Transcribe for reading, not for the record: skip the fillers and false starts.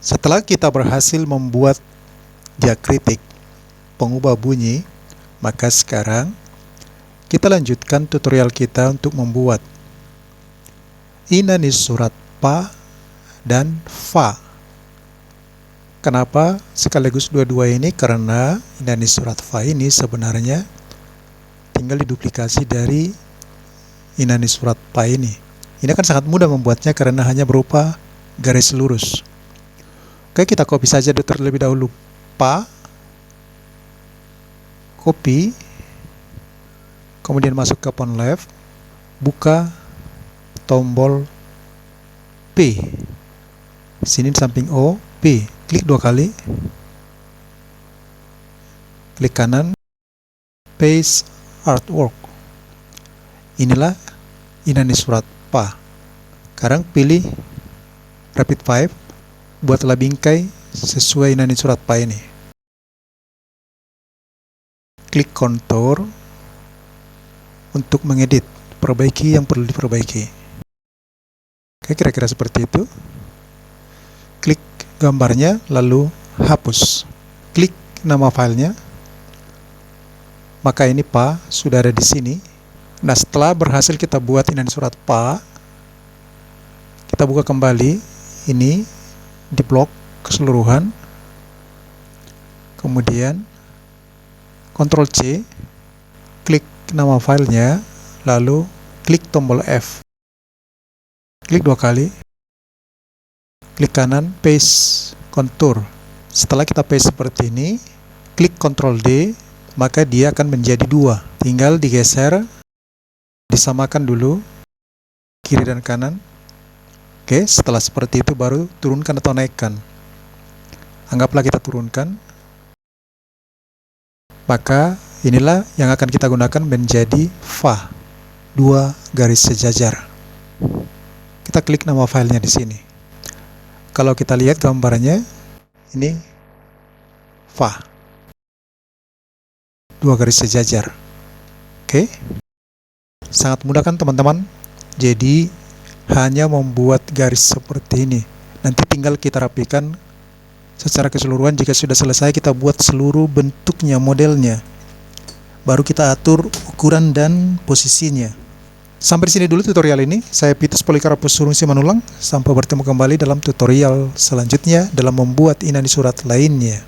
Setelah kita berhasil membuat diakritik pengubah bunyi, maka sekarang kita lanjutkan tutorial kita untuk membuat inani surat pa dan fa. Kenapa sekaligus dua-dua ini? Karena inani surat fa ini sebenarnya tinggal diduplikasi dari inani surat pa ini. Ini akan sangat mudah membuatnya karena hanya berupa garis lurus. Oke, kita copy saja terlebih dahulu pa, copy, kemudian masuk ke font left, buka tombol P, sini di samping O, P, klik 2 kali, klik kanan, paste artwork. Inilah inani surat pa. Sekarang pilih Rapid 5, buatlah bingkai sesuai inani surat pa ini. Klik kontur untuk mengedit, perbaiki yang perlu diperbaiki. Oke, kira-kira seperti itu. Klik gambarnya, lalu hapus. Klik nama filenya. Maka ini pa sudah ada di sini. Nah, setelah berhasil kita buat inani surat pa, kita buka kembali ini di blok keseluruhan. Kemudian Ctrl C, klik nama filenya, lalu klik tombol F. Klik 2 kali, klik kanan, paste kontur. Setelah kita paste seperti ini, klik Ctrl D, maka dia akan menjadi 2. Tinggal digeser, disamakan dulu kiri dan kanan. Oke, setelah seperti itu baru turunkan atau naikkan. Anggaplah kita turunkan. Maka inilah yang akan kita gunakan menjadi fa, 2 garis sejajar. Kita klik nama filenya di sini. Kalau kita lihat gambarnya, ini fa, 2 garis sejajar. Oke, sangat mudah kan teman-teman? Jadi hanya membuat garis seperti ini. Nanti tinggal kita rapikan secara keseluruhan. Jika sudah selesai, kita buat seluruh bentuknya, modelnya. Baru kita atur ukuran dan posisinya. Sampai di sini dulu tutorial ini. Saya Pitus Polikarpus Surung Simanulung. Sampai bertemu kembali dalam tutorial selanjutnya dalam membuat inani surat lainnya.